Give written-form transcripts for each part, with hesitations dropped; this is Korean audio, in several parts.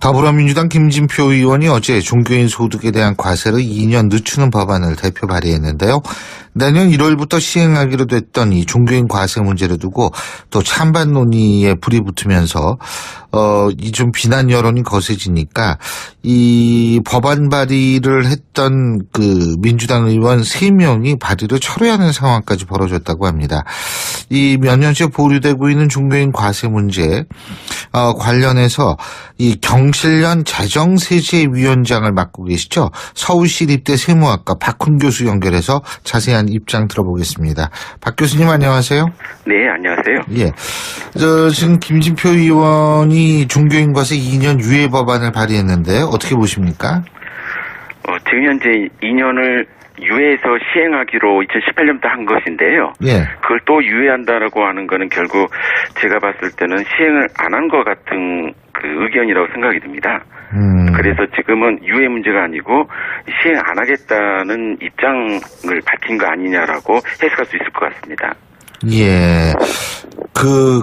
더불어민주당 김진표 의원이 어제 종교인 소득에 대한 과세를 2년 늦추는 법안을 대표 발의했는데요. 내년 1월부터 시행하기로 됐던 이 종교인 과세 문제를 두고 또 찬반 논의에 불이 붙으면서 이 좀 비난 여론이 거세지니까 이 법안 발의를 했던 그 민주당 의원 3명이 발의를 철회하는 상황까지 벌어졌다고 합니다. 이 몇 년째 보류되고 있는 종교인 과세 문제 관련해서 이 경실련 재정세제위원장을 맡고 계시죠. 서울시립대 세무학과 박훈 교수 연결해서 자세한 입장 들어보겠습니다. 박 교수님 안녕하세요. 네, 안녕하세요. 예, 지금 김진표 의원이 종교인 과세 2년 유예 법안을 발의했는데 어떻게 보십니까? 지금 현재 2년을 유예해서 시행하기로 2018년부터 한 것인데요. 예. 그걸 또 유예한다라고 하는 거는 결국 제가 봤을 때는 시행을 안 한 것 같은 그 의견이라고 생각이 듭니다. 그래서 지금은 유예 문제가 아니고 시행 안 하겠다는 입장을 밝힌 거 아니냐라고 해석할 수 있을 것 같습니다. 예.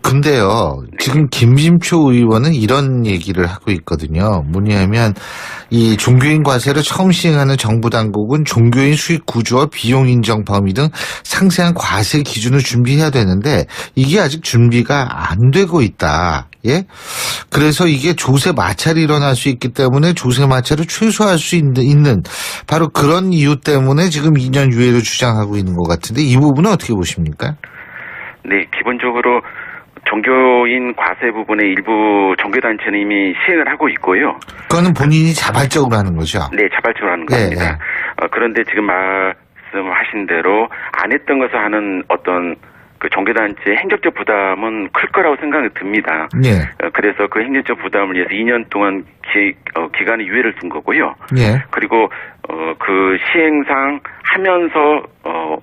근데요. 지금 김진표 의원은 이런 얘기를 하고 있거든요. 뭐냐면 이 종교인 과세를 처음 시행하는 정부 당국은 종교인 수익 구조와 비용 인정 범위 등 상세한 과세 기준을 준비해야 되는데 이게 아직 준비가 안 되고 있다. 예? 그래서 이게 조세 마찰이 일어날 수 있기 때문에 조세 마찰을 최소화할 수 있는 바로 그런 이유 때문에 지금 2년 유예를 주장하고 있는 것 같은데 이 부분은 어떻게 보십니까? 네, 기본적으로 종교인 과세 부분의 일부 종교단체는 이미 시행을 하고 있고요. 그거는 본인이 자발적으로 하는 거죠? 네, 자발적으로 하는 겁니다. 예. 그런데 지금 말씀하신 대로 안 했던 것을 하는 어떤 그 종교단체의 행정적 부담은 클 거라고 생각이 듭니다. 예. 그래서 그 행정적 부담을 위해서 2년 동안 기간의 유예를 둔 거고요. 예. 그리고 그 시행상 하면서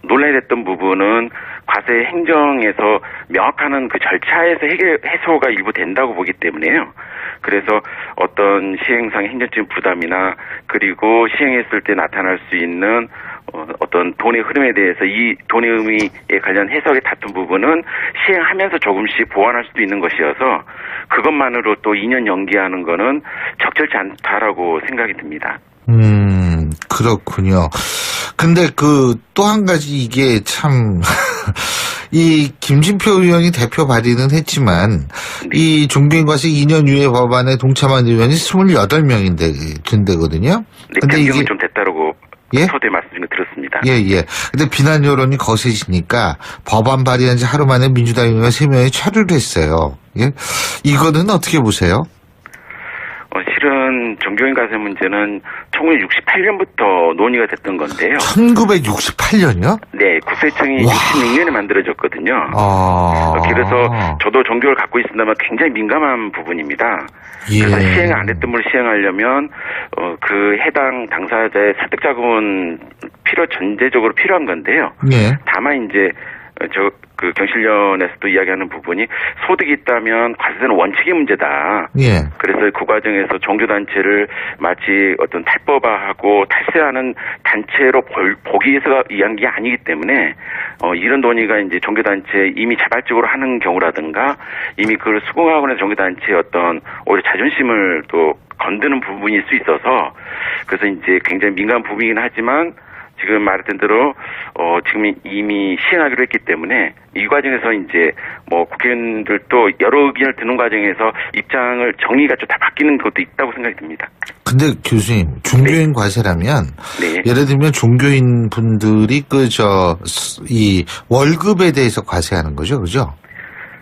논란이 됐던 부분은 과세 행정에서 명확한 그 절차에서 해소가 일부 된다고 보기 때문에요. 그래서 어떤 시행상 행정적인 부담이나 그리고 시행했을 때 나타날 수 있는 어떤 돈의 흐름에 대해서 이 돈의 의미에 관련 해석에 다툰 부분은 시행하면서 조금씩 보완할 수도 있는 것이어서 그것만으로 또 2년 연기하는 거는 적절치 않다라고 생각이 듭니다. 그렇군요. 근데 또 한 가지 이게 참, 이 김진표 의원이 대표 발의는 했지만, 네. 이 종교인 과세 2년 유예 법안에 동참한 의원이 28명인데, 된대거든요. 네, 근데 이게 좀 됐다라고 예? 서두에 말씀드린 거 들었습니다. 예. 근데 비난 여론이 거세지니까 법안 발의한 지 하루 만에 민주당 의원 3명이 철회를 했어요. 예? 이거는 어떻게 보세요? 실은 종교인 과세 문제는 1968년부터 논의가 됐던 건데요. 1968년이요? 네, 국세청이 66년에 만들어졌거든요. 그래서 저도 종교를 갖고 있습니다만 굉장히 민감한 부분입니다. 예. 그래서 시행 안 했던 걸 시행하려면 그 해당 당사자의 설득 자금은 전제적으로 필요한 건데요. 예. 다만 이제 그 경실련에서도 이야기하는 부분이 소득이 있다면 과세는 원칙의 문제다. 예. 그래서 그 과정에서 종교단체를 마치 어떤 탈법화하고 탈세하는 단체로 보기 위해서 이한 게 아니기 때문에 이런 논의가 이제 종교단체 이미 자발적으로 하는 경우라든가 이미 그걸 수긍하고 있는 종교단체의 어떤 오히려 자존심을 또 건드는 부분일 수 있어서 그래서 이제 굉장히 민감한 부분이긴 하지만 지금 말했던 대로 지금 이미 시행하기로 했기 때문에 이 과정에서 이제 뭐 국회의원들도 여러 의견을 듣는 과정에서 입장을 정의가 좀 다 바뀌는 것도 있다고 생각이 듭니다. 근데 교수님 종교인 과세라면 네. 예를 들면 종교인 분들이 이 월급에 대해서 과세하는 거죠, 그죠?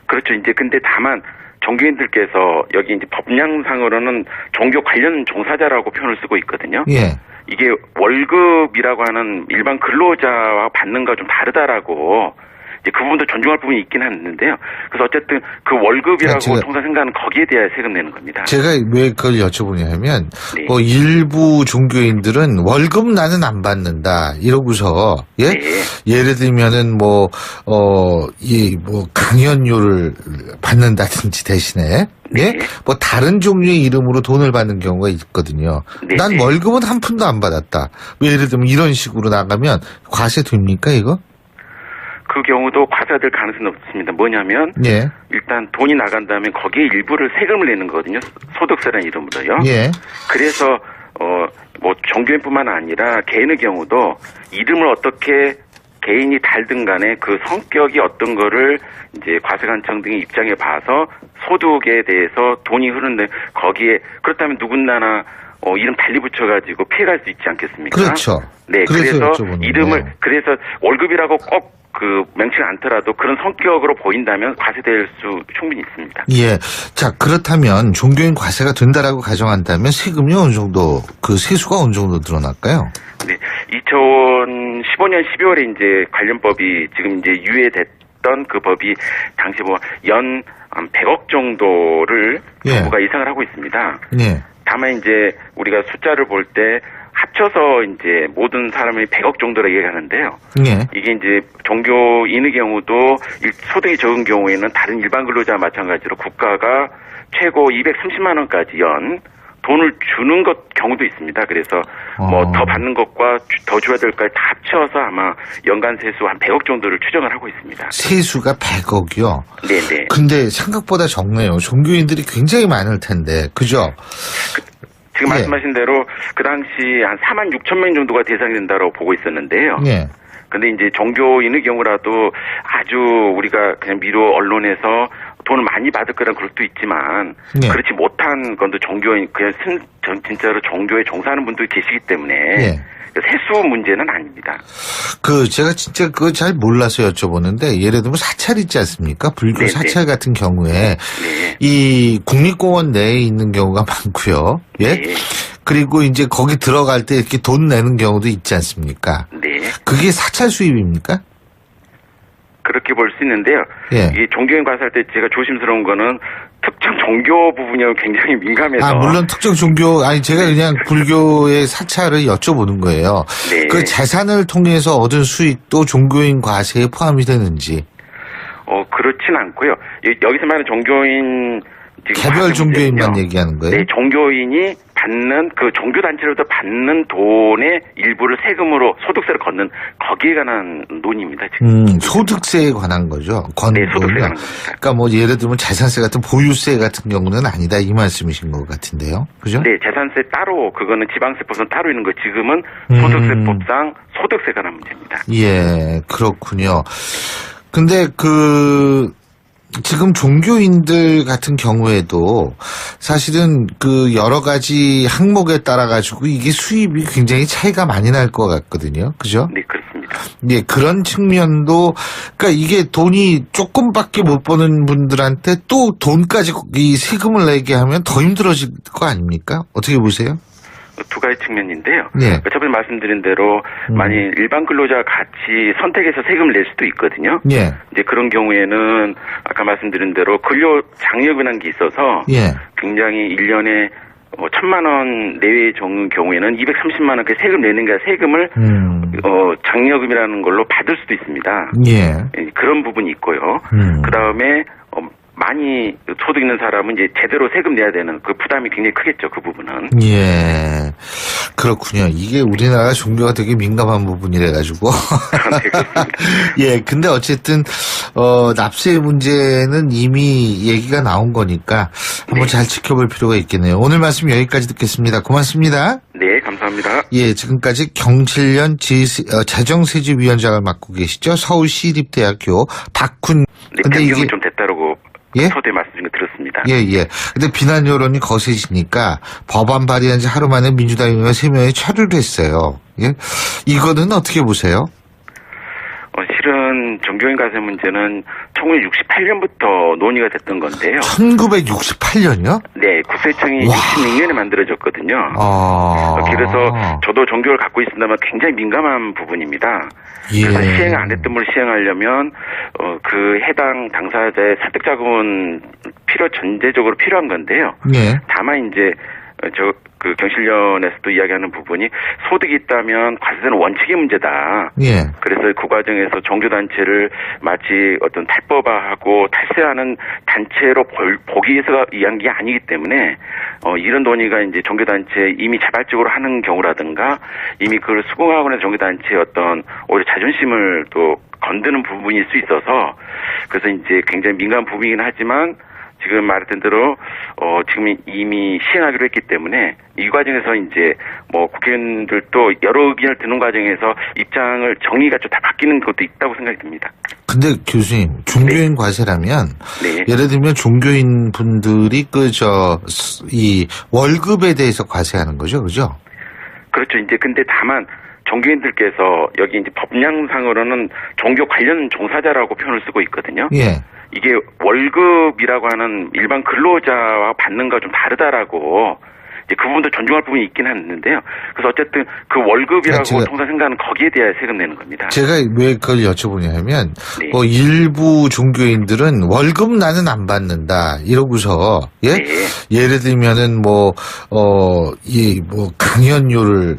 그렇죠. 이제 근데 다만 종교인들께서 여기 이제 법령상으로는 종교 관련 종사자라고 표현을 쓰고 있거든요. 예. 이게 월급이라고 하는 일반 근로자와 받는 거 좀 다르다라고 이제 그 부분도 존중할 부분이 있긴 했는데요. 그래서 어쨌든 그 월급이라고 통상 생각하는 거기에 대해 세금 내는 겁니다. 제가 왜 그걸 여쭤보냐면 네. 일부 종교인들은 월급 나는 안 받는다 이러고서 예? 네. 예를 들면은 강연료를 받는다든지 대신에 예? 네. 다른 종류의 이름으로 돈을 받는 경우가 있거든요. 네. 난 월급은 한 푼도 안 받았다. 예를 들면 이런 식으로 나가면 과세 됩니까 이거? 그 경우도 과세될 가능성이 높습니다. 뭐냐면 예. 일단 돈이 나간다면 거기에 일부를 세금을 내는 거거든요. 소득세라는 이름으로요. 예. 그래서 뭐 종교인뿐만 아니라 개인의 경우도 이름을 어떻게 개인이 달든 간에 그 성격이 어떤 거를 이제 과세관청 등의 입장에 봐서 소득에 대해서 돈이 흐르는데 거기에 그렇다면 누군가나 이름 달리 붙여가지고 피해갈 수 있지 않겠습니까? 그렇죠. 네, 그래서 여쭤보는 이름을 거예요. 그래서 월급이라고 꼭 그 명칭을 않더라도 그런 성격으로 보인다면 과세될 수 충분히 있습니다. 예. 자, 그렇다면 종교인 과세가 된다라고 가정한다면 세금이 어느 정도, 그 세수가 어느 정도 늘어날까요? 네, 2015년 12월에 이제 관련법이 지금 이제 유예됐던 그 법이 당시 뭐 연 100억 정도를 예. 정부가 예상을 하고 있습니다. 예. 다만 이제 우리가 숫자를 볼 때 합쳐서 이제 모든 사람이 100억 정도로 얘기하는데요. 예. 이게 이제 종교인의 경우도 소득이 적은 경우에는 다른 일반 근로자와 마찬가지로 국가가 최고 230만 원까지 연 돈을 주는 것 경우도 있습니다. 그래서 뭐 더 받는 것과 더 줘야 될 것까지 다 합쳐서 아마 연간 세수 한 100억 정도를 추정을 하고 있습니다. 세수가 100억이요? 네네. 근데 생각보다 적네요. 종교인들이 굉장히 많을 텐데, 그죠? 지금 예. 말씀하신 대로 그 당시 한 4만 6천 명 정도가 대상이 된다고 보고 있었는데요. 예. 근데 이제 종교인의 경우라도 아주 우리가 그냥 미루 언론에서 돈을 많이 받을 거란 그것도 있지만 예. 그렇지 못한 건도 종교인 그냥 진짜로 종교에 종사하는 분들이 계시기 때문에 예. 세수 문제는 아닙니다. 제가 진짜 그거 잘 몰라서 여쭤보는데, 예를 들면 사찰 있지 않습니까? 불교 네네. 사찰 같은 경우에, 네. 이 국립공원 내에 있는 경우가 많고요. 예? 네. 그리고 이제 거기 들어갈 때 이렇게 돈 내는 경우도 있지 않습니까? 네. 그게 사찰 수입입니까? 그렇게 볼 수 있는데요. 예. 이 종교인 과세할 때 제가 조심스러운 거는 특정 종교 부분이 굉장히 민감해서 물론 특정 종교, 제가 그냥 불교의 사찰을 여쭤보는 거예요. 네. 그 재산을 통해서 얻은 수익도 종교인 과세에 포함이 되는지. 그렇진 않고요. 여기서 말하는 종교인 지금 개별 과세 종교인만 문제는요. 얘기하는 거예요? 네, 종교인이 받는 그 종교단체로부터 받는 돈의 일부를 세금으로 소득세를 걷는 거기에 관한 논의입니다. 지금. 소득세에 관한 거죠. 네, 소득세에 관한 겁니다. 그러니까 뭐 예를 들면 재산세 같은 보유세 같은 경우는 아니다 이 말씀이신 것 같은데요. 그죠? 네, 재산세 따로 그거는 지방세법상 따로 있는 거 지금은 소득세법상 소득세가 관한 문제입니다. 예, 그렇군요. 근데 지금 종교인들 같은 경우에도 사실은 그 여러 가지 항목에 따라 가지고 이게 수입이 굉장히 차이가 많이 날 것 같거든요. 그죠? 네, 그렇습니다. 예, 그런 측면도, 그러니까 이게 돈이 조금밖에 못 버는 분들한테 또 돈까지 이 세금을 내게 하면 더 힘들어질 거 아닙니까? 어떻게 보세요? 두 가지 측면인데요. 네. 저번에 말씀드린 대로 만일 일반 근로자가 같이 선택해서 세금을 낼 수도 있거든요. 예. 이제 그런 경우에는 아까 말씀드린 대로 근로 장려금이라는 게 있어서 예. 굉장히 1년에 1,000만 원 내외의 경우에는 230만 원까지 세금 내는 게 세금을 장려금이라는 걸로 받을 수도 있습니다. 예. 그런 부분이 있고요. 그 다음에 많이 소득 있는 사람은 이제 제대로 세금 내야 되는 그 부담이 굉장히 크겠죠. 그 부분은. 예. 그렇군요. 이게 우리나라 종교가 되게 민감한 부분이래가지고. 네, 그렇습니다. 예. 근데 어쨌든, 납세 문제는 이미 얘기가 나온 거니까 한번 네. 잘 지켜볼 필요가 있겠네요. 오늘 말씀 여기까지 듣겠습니다. 고맙습니다. 네, 감사합니다. 예, 지금까지 경칠련 재정세제위원장을 맡고 계시죠. 서울시립대학교 박훈. 네, 근데 변경이 이게 좀 됐다라고 예? 서두에 말씀 좀 들었습니다. 예. 근데 비난 여론이 거세지니까 법안 발의한 지 하루 만에 민주당 의원 3명이 철회를 했어요. 예? 이거는 어떻게 보세요? 실은 종교인 과세 문제는 1968년부터 논의가 됐던 건데요. 1968년이요? 네, 국세청이 와. 66년에 만들어졌거든요. 그래서 저도 종교를 갖고 있습니다만 굉장히 민감한 부분입니다. 예. 그래서 시행 안 했던 걸 시행하려면 그 해당 당사자의 설득 자금은 전제적으로 필요한 건데요. 예. 다만 이제 그 경실련에서도 이야기하는 부분이 소득이 있다면 과세되는 원칙의 문제다. 예. 그래서 그 과정에서 종교단체를 마치 어떤 탈법화하고 탈세하는 단체로 보기 위해서 이해한 게 아니기 때문에 이런 논의가 이제 종교단체 이미 자발적으로 하는 경우라든가 이미 그걸 수긍하고 있는 종교단체의 어떤 오히려 자존심을 또 건드는 부분일 수 있어서 그래서 이제 굉장히 민감한 부분이긴 하지만 지금 말했던 대로 지금 이미 시행하기로 했기 때문에 이 과정에서 이제 뭐 국회의원들도 여러 의견을 듣는 과정에서 입장을 정리가 좀 다 바뀌는 것도 있다고 생각이 듭니다. 근데 교수님, 종교인 과세라면 네. 예를 들면 종교인 분들이 이 월급에 대해서 과세하는 거죠, 그죠? 그렇죠. 이제 근데 다만 종교인들께서 여기 이제 법령상으로는 종교 관련 종사자라고 표현을 쓰고 있거든요. 예. 이게 월급이라고 하는 일반 근로자와 받는 거 좀 다르다라고 이제 그 부분도 존중할 부분이 있긴 했는데요. 그래서 어쨌든 그 월급이라고 통상 생각하는 거기에 대해 세금 내는 겁니다. 제가 왜 그걸 여쭤보냐 하면 네. 일부 종교인들은 월급 나는 안 받는다 이러고서 예? 네. 예를 들면은 강연료를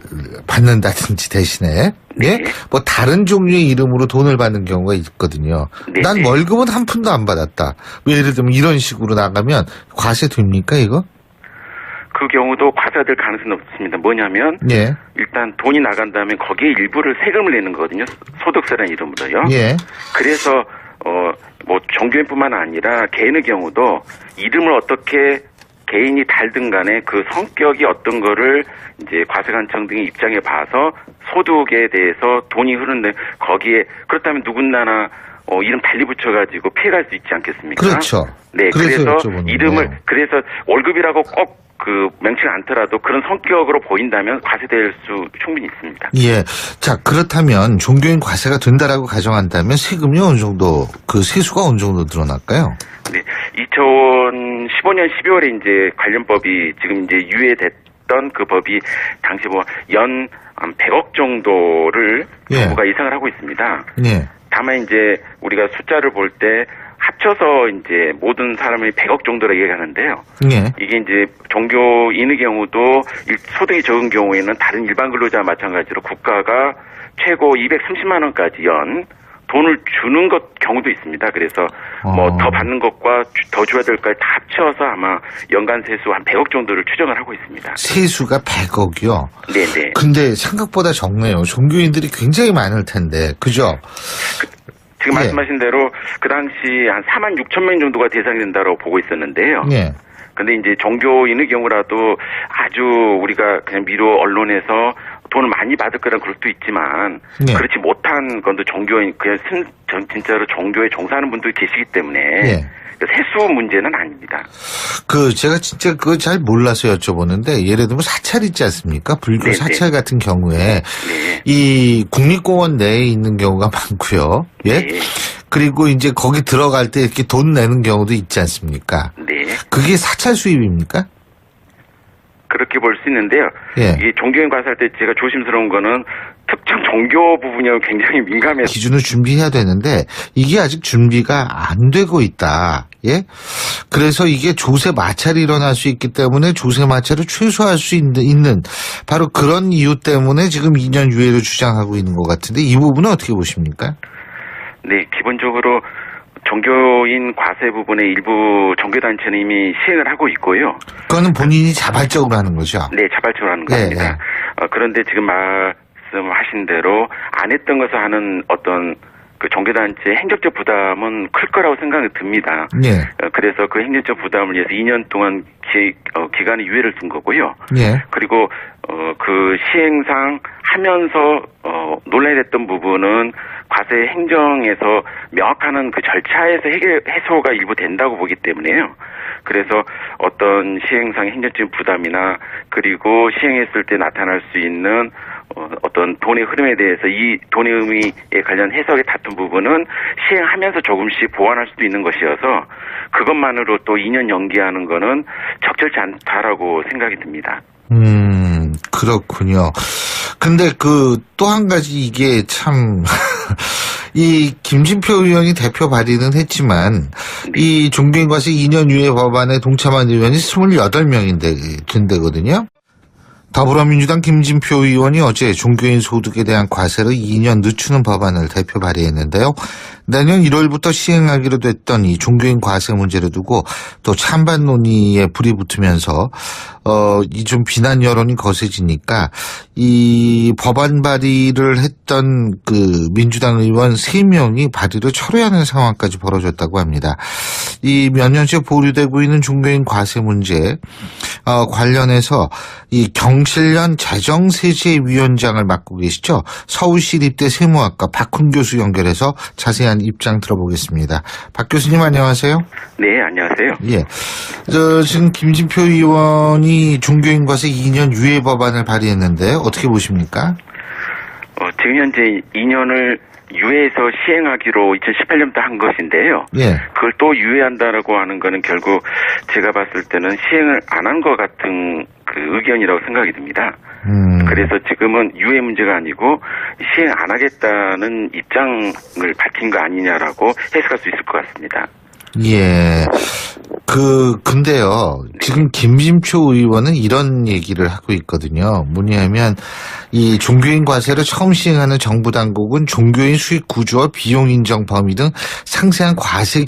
받는다든지 대신에 예? 네. 뭐 다른 종류의 이름으로 돈을 받는 경우가 있거든요. 네. 난 월급은 한 푼도 안 받았다. 예를 들면 이런 식으로 나가면 과세 됩니까 이거? 그 경우도 과세될 가능성이 없습니다. 뭐냐면 예. 일단 돈이 나간 다음에 거기에 일부를 세금을 내는 거거든요. 소득세라는 이름으로요. 예. 그래서 뭐 종교인뿐만 아니라 개인의 경우도 이름을 어떻게 개인이 달든 간에 그 성격이 어떤 거를 이제 과세관청 등의 입장에 봐서 소득에 대해서 돈이 흐르는데 거기에 그렇다면 누군가나 이름 달리 붙여가지고 피해갈 수 있지 않겠습니까? 그렇죠. 네, 그래서 이름을 거예요. 그래서 월급이라고 꼭 그 명칭을 않더라도 그런 성격으로 보인다면 과세될 수 충분히 있습니다. 예. 자, 그렇다면 종교인 과세가 된다라고 가정한다면 세금이 어느 정도, 그 세수가 어느 정도 늘어날까요? 네. 2015년 12월에 이제 관련법이 지금 이제 유예됐던 그 법이 당시 연 100억 정도를 정부가 예상을 하고 있습니다. 예. 다만 이제 우리가 숫자를 볼 때 합쳐서 이제 모든 사람이 100억 정도라 얘기하는데요. 예. 이게 이제 종교인의 경우도 소득이 적은 경우에는 다른 일반 근로자와 마찬가지로 국가가 최고 230만 원까지 연 돈을 주는 경우도 있습니다. 그래서 뭐 더 받는 것과 더 줘야 될 것까지 다 합쳐서 아마 연간 세수 한 100억 정도를 추정을 하고 있습니다. 세수가 100억이요? 네네. 근데 생각보다 적네요. 종교인들이 굉장히 많을 텐데, 그죠? 지금 말씀하신 대로 그 당시 한 4만 6천 명 정도가 대상이 된다고 보고 있었는데요. 예. 근데 이제 종교인의 경우라도 아주 우리가 그냥 미로 언론에서 돈을 많이 받을 거란 그럴 수도 있지만 네. 그렇지 못한 건도 종교인 그냥 진짜로 종교에 종사하는 분들이 계시기 때문에 세수 문제는 아닙니다. 제가 진짜 그거 잘 몰라서 여쭤보는데 예를 들면 사찰 있지 않습니까? 불교 네네. 사찰 같은 경우에 네. 이 국립공원 내에 있는 경우가 많고요. 예. 네. 그리고 이제 거기 들어갈 때 이렇게 돈 내는 경우도 있지 않습니까? 네. 그게 사찰 수입입니까? 그렇게 볼 수 있는데요. 예. 이 종교인 과세할 때 제가 조심스러운 거는 특정 종교 부분이 굉장히 민감해서 기준을 준비해야 되는데 이게 아직 준비가 안 되고 있다. 예? 그래서 이게 조세 마찰이 일어날 수 있기 때문에 조세 마찰을 최소화할 수 있는 바로 그런 이유 때문에 지금 2년 유예를 주장하고 있는 것 같은데 이 부분은 어떻게 보십니까? 네, 기본적으로 종교인 과세 부분의 일부 종교단체는 이미 시행을 하고 있고요. 그거는 본인이 자발적으로 하는 거죠? 네, 자발적으로 하는 겁니다. 그런데 지금 말씀하신 대로 안 했던 것을 하는 어떤 그 종교단체의 행정적 부담은 클 거라고 생각이 듭니다. 예. 그래서 그 행정적 부담을 위해서 2년 동안 기간의 유예를 둔 거고요. 예. 그리고 그 시행상 하면서 논란이 됐던 부분은 과세 행정에서 명확한 그 절차에서 해소가 일부 된다고 보기 때문에요. 그래서 어떤 시행상의 행정적인 부담이나 그리고 시행했을 때 나타날 수 있는 어떤 돈의 흐름에 대해서 이 돈의 의미에 관련 해석에 다툰 부분은 시행하면서 조금씩 보완할 수도 있는 것이어서 그것만으로 또 2년 연기하는 거는 적절치 않다라고 생각이 듭니다. 그렇군요. 근데 또 한 가지 이게 참 이 김진표 의원이 대표 발의는 했지만 이 종교인 과세 2년 유예 법안에 동참한 의원이 28명인데 된대거든요. 더불어민주당 김진표 의원이 어제 종교인 소득에 대한 과세를 2년 늦추는 법안을 대표 발의했는데요. 내년 1월부터 시행하기로 됐던 이 종교인 과세 문제를 두고 또 찬반 논의에 불이 붙으면서 이 좀 비난 여론이 거세지니까 이 법안 발의를 했던 그 민주당 의원 3명이 발의를 철회하는 상황까지 벌어졌다고 합니다. 이 몇 년째 보류되고 있는 종교인 과세 문제 관련해서 이 경실련 재정세제위원장을 맡고 계시죠. 서울시립대 세무학과 박훈 교수 연결해서 자세한 입장 들어보겠습니다. 박 교수님 안녕하세요. 네, 안녕하세요. 예, 지금 김진표 의원이 종교인 과세 2년 유예 법안을 발의했는데 어떻게 보십니까? 지금 현재 2년을 유예해서 시행하기로 2018년부터 한 것인데요. 예. 그걸 또 유예한다라고 하는 거는 결국 제가 봤을 때는 시행을 안 한 것 같은 그 의견이라고 생각이 듭니다. 그래서 지금은 유예 문제가 아니고 시행 안 하겠다는 입장을 밝힌 거 아니냐라고 해석할 수 있을 것 같습니다. 예. 근데요, 지금 김진표 의원은 이런 얘기를 하고 있거든요. 뭐냐면, 이 종교인 과세를 처음 시행하는 정부 당국은 종교인 수익 구조와 비용 인정 범위 등 상세한 과세